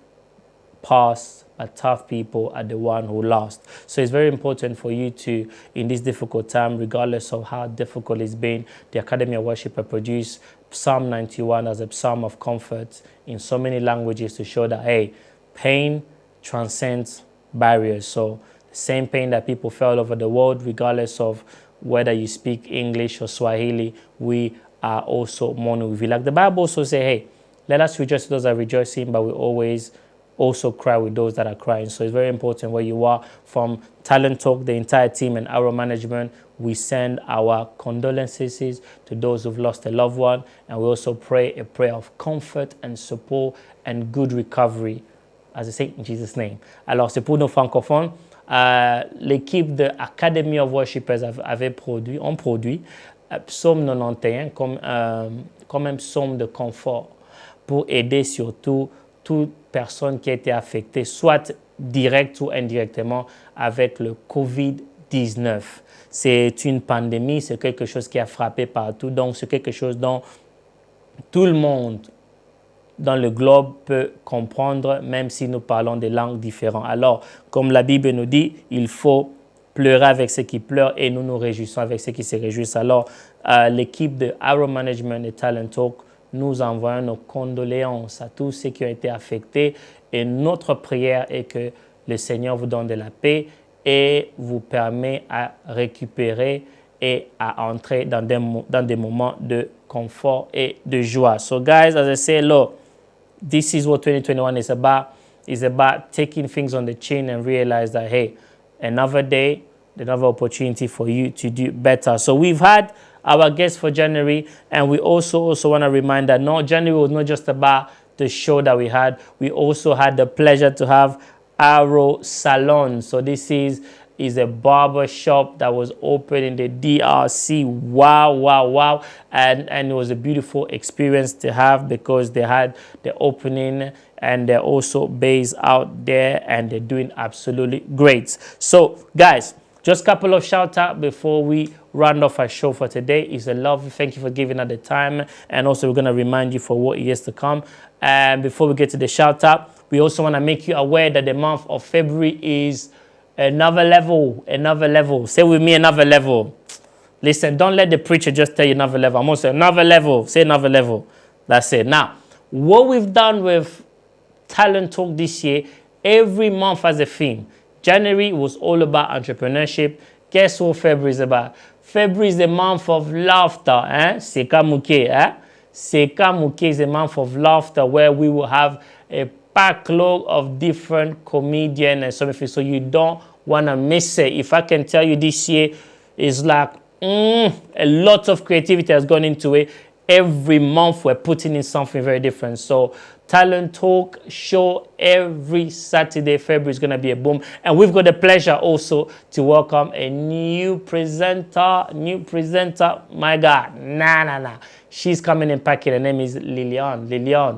pass, but tough people are the one who lost. So it's very important for you to, in this difficult time, regardless of how difficult it's been, the Academy of Worship produced Psalm 91 as a psalm of comfort in so many languages to show that, hey, pain transcends barriers. So the same pain that people felt over the world, regardless of whether you speak English or Swahili, we are also mourning with you. Like the Bible also say, hey, let us rejoice with those that are rejoicing, but we always also cry with those that are crying. So it's very important where you are. From Talent Talk, the entire team and our management, we send our condolences to those who've lost a loved one, and we also pray a prayer of comfort and support and good recovery, as I say, in Jesus' name. Alors, c'est pour nos francophones. L'équipe de Academy of Worshippers ont produit Psaume 91 comme un psaume de confort pour aider surtout toute personne qui a été affectée, soit direct ou indirectement, avec le COVID-19. C'est une pandémie, c'est quelque chose qui a frappé partout, donc c'est quelque chose dont tout le monde dans le globe peut comprendre, même si nous parlons des langues différentes. Alors, comme la Bible nous dit, il faut pleurer avec ceux qui pleurent et nous nous réjouissons avec ceux qui se réjouissent. Alors, l'équipe de Arrow Management et Talent Talk, nous envoyons nos condoléances à tous ceux qui ont été affectés et notre prière est que le Seigneur vous donne de la paix et vous permet à récupérer et à entrer dans des moments de confort et de joie. So guys, as I say, look, this is what 2021 is about. It's about taking things on the chin and realize that, hey, another day, another opportunity for you to do better. So we've had our guest for January, and we also want to remind that January was not just about the show that we had. We also had the pleasure to have Arrow Salon. So this is a barber shop that was open in the DRC. Wow. And it was a beautiful experience to have because they had the opening and they're also based out there and they're doing absolutely great. So guys, just a couple of shout out before we round off our show for today. It's a love. Thank you for giving us the time. And also we're going to remind you for what is to come. And before we get to the shout out, we also want to make you aware that the month of February is another level. Say with me, another level. Listen, don't let the preacher just tell you another level. I'm going to say another level. Say another level. That's it. Now, what we've done with Talent Talk this year, every month has a theme. January was all about entrepreneurship. Guess what February is about? February is the month of laughter. Seka Muke. Seka Muke is the month of laughter where we will have a backlog of different comedians and so forth. So you don't want to miss it. If I can tell you this year is like a lot of creativity has gone into it. Every month we're putting in something very different. So Talent Talk show every Saturday. February is going to be a boom. And we've got the pleasure also to welcome a new presenter. My God. Nah. She's coming in packing. Her name is Lilian.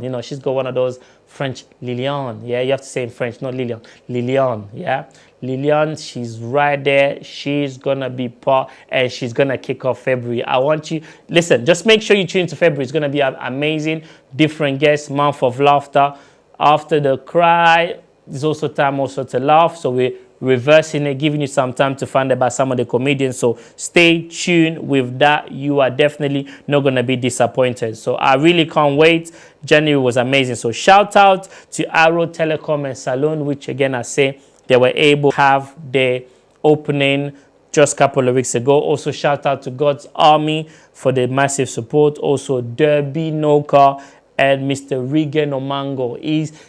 You know, she's got one of those French Lilian. Yeah, you have to say in French, not Lilian. Lilian, yeah. Lilian, she's right there. She's going to be part and she's going to kick off February. I want you, listen, just make sure you tune into February. It's going to be amazing. Different guests, month of laughter. After the cry, there's also time also to laugh. So we're reversing it, giving you some time to find out about some of the comedians. So stay tuned with that. You are definitely not going to be disappointed. So I really can't wait. January was amazing. So shout out to Arrow Telecom and Salon, which again, I say, they were able to have their opening just a couple of weeks ago. Also, shout out to God's Army for the massive support. Also, Derby Noka and Mr. Regan Omango.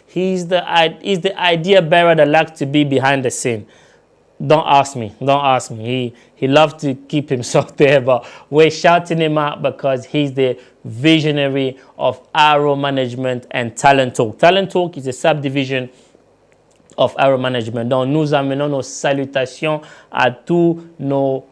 He's the idea bearer that likes to be behind the scene. Don't ask me. Don't ask me. He loves to keep himself there, but we're shouting him out because he's the visionary of Arrow Management and Talent Talk. Talent Talk is a subdivision of Arrow Management. Donc, nous amenons nos salutations à tous nos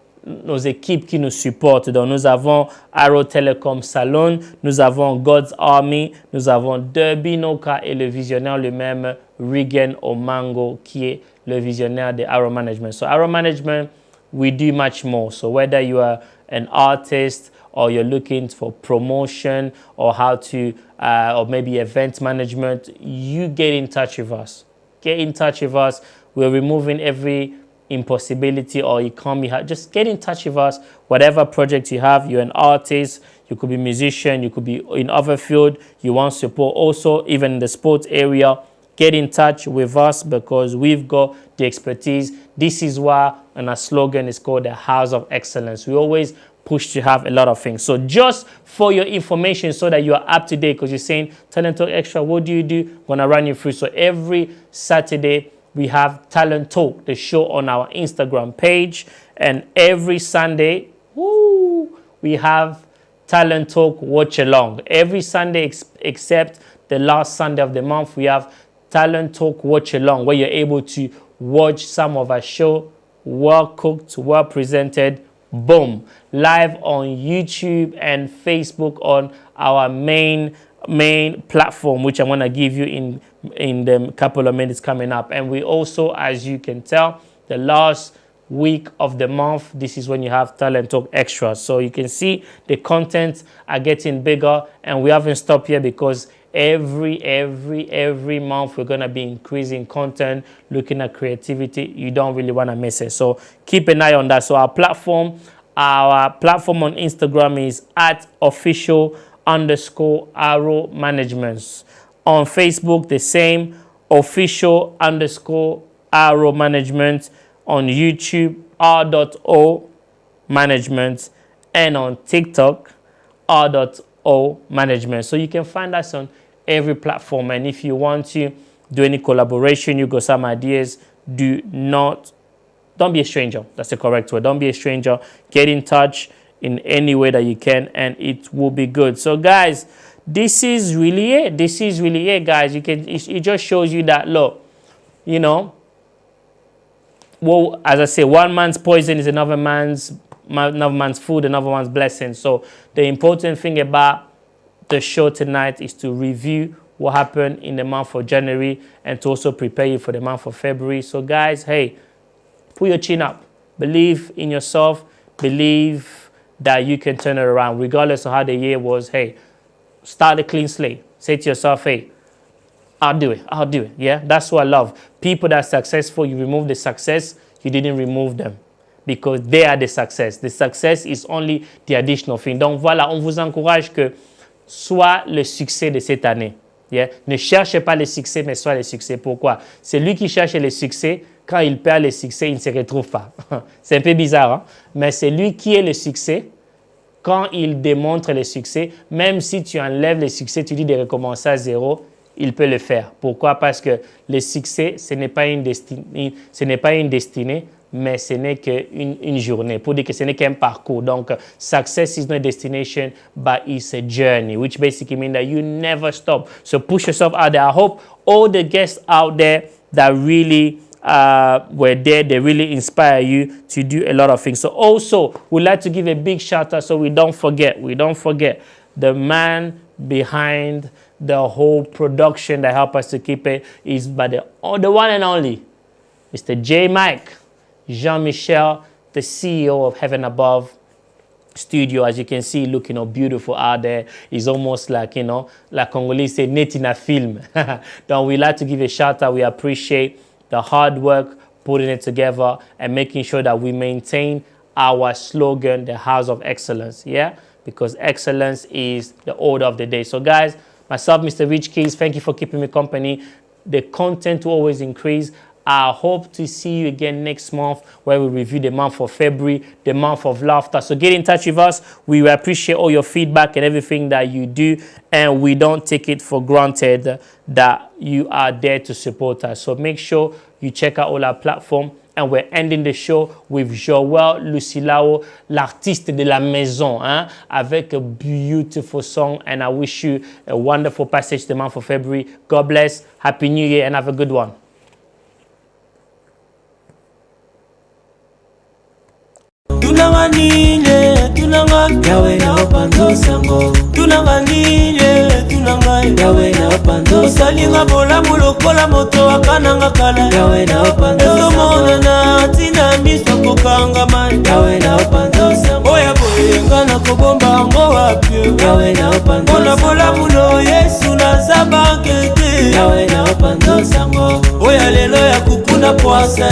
équipes qui nous supportent. Donc, nous avons Arrow Telecom Salon, nous avons God's Army, nous avons Derby Noka et le visionnaire lui-même, Regan Omango, qui est le visionnaire de Arrow Management. So, Arrow Management, we do much more. So, whether you are an artist or you're looking for promotion or how to, or maybe event management, you get in touch with us. Get in touch with us. We're removing every impossibility or you can't be, just get in touch with us. Whatever project you have, you're an artist, you could be a musician, you could be in other field, you want support also, even in the sports area, get in touch with us because we've got the expertise. This is why, and our slogan is called the House of Excellence. We always push to have a lot of things. So just for your information so that you are up to date, because you're saying, Talent Talk Extra, what do you do? I'm going to run you through. So every Saturday, we have Talent Talk, the show on our Instagram page. And every Sunday, we have Talent Talk Watch Along. Every Sunday except the last Sunday of the month, we have Talent Talk Watch Along, where you're able to watch some of our show, well cooked, well presented, boom, live on YouTube and Facebook on our main platform, which I'm going to give you in the couple of minutes coming up. And we also, as you can tell, the last week of the month, this is when you have Talent Talk Extra. So you can see the contents are getting bigger, and we haven't stopped here because every month we're going to be increasing content, looking at creativity. You don't really want to miss it. So keep an eye on that. So our platform on Instagram is @official_Arrow Management. On Facebook, the same, official_Arrow Management. On YouTube, R.O Management. And on TikTok, R.O Management. So you can find us on every platform. And if you want to do any collaboration, you got some ideas, don't be a stranger. That's the correct word. Don't be a stranger. Get in touch in any way that you can, and it will be good. So guys, this is really it. This is really it, guys. It just shows you that, look, you know, well, as I say, one man's poison is another man's food, another one's blessing. So the important thing about the show tonight is to review what happened in the month of January and to also prepare you for the month of February. So guys, hey, put your chin up. Believe in yourself. Believe that you can turn it around. Regardless of how the year was, hey, start a clean slate. Say to yourself, hey, I'll do it. I'll do it. Yeah, that's what I love. People that are successful, you remove the success, you didn't remove them. Because they are the success. The success is only the additional thing. Donc voilà, on vous encourage que soit le succès de cette année. Yeah? Ne cherchez pas le succès, mais soit le succès. Pourquoi? C'est lui qui cherche le succès. Quand il perd le succès, il ne se retrouve pas. C'est un peu bizarre, hein? Mais c'est lui qui est le succès. Quand il démontre le succès, même si tu enlèves le succès, tu dis de recommencer à zéro, il peut le faire. Pourquoi? Parce que le succès, ce n'est pas une destinée, mais ce n'est qu'une journée. Pour dire que ce n'est qu'un parcours. Donc, success is not a destination, but it's a journey, which basically means that you never stop. So push yourself out there. I hope all the guests out there that really were there, they really inspire you to do a lot of things. So also, we'd like to give a big shout out so we don't forget the man behind the whole production that help us to keep it is by the one and only Mr. J. Mike Jean-Michel, the CEO of Heaven Above Studio. As you can see, looking beautiful out there. It's almost like, you know, like Congolese say, net in a film. Donc, we like to give a shout out. We appreciate the hard work, putting it together and making sure that we maintain our slogan, the House of Excellence. Yeah, because excellence is the order of the day. So guys, myself, Mr. Rich Keys, thank you for keeping me company. The content will always increase. I hope to see you again next month where we review the month of February, the month of laughter. So get in touch with us. We appreciate all your feedback and everything that you do. And we don't take it for granted that you are there to support us. So make sure you check out all our platform and we're ending the show with Joël Lucilao, l'artiste de la maison, hein, avec a beautiful song. And I wish you a wonderful passage the month of February. God bless, Happy New Year, and have a good one. Tunanganile, tunanga yawe na opando sango. Tunanganile, tunanga yawe na opando salinga bola mulokola moto akananga kala yawe na opando mona na tina miso kokanga man yawe na opando sango. Oya boyenga na kobomba ngo wapyo yawe na opando ona bola mulo Yesu na zabangete yawe na opando sango. Oya lelo ya kukuna poasa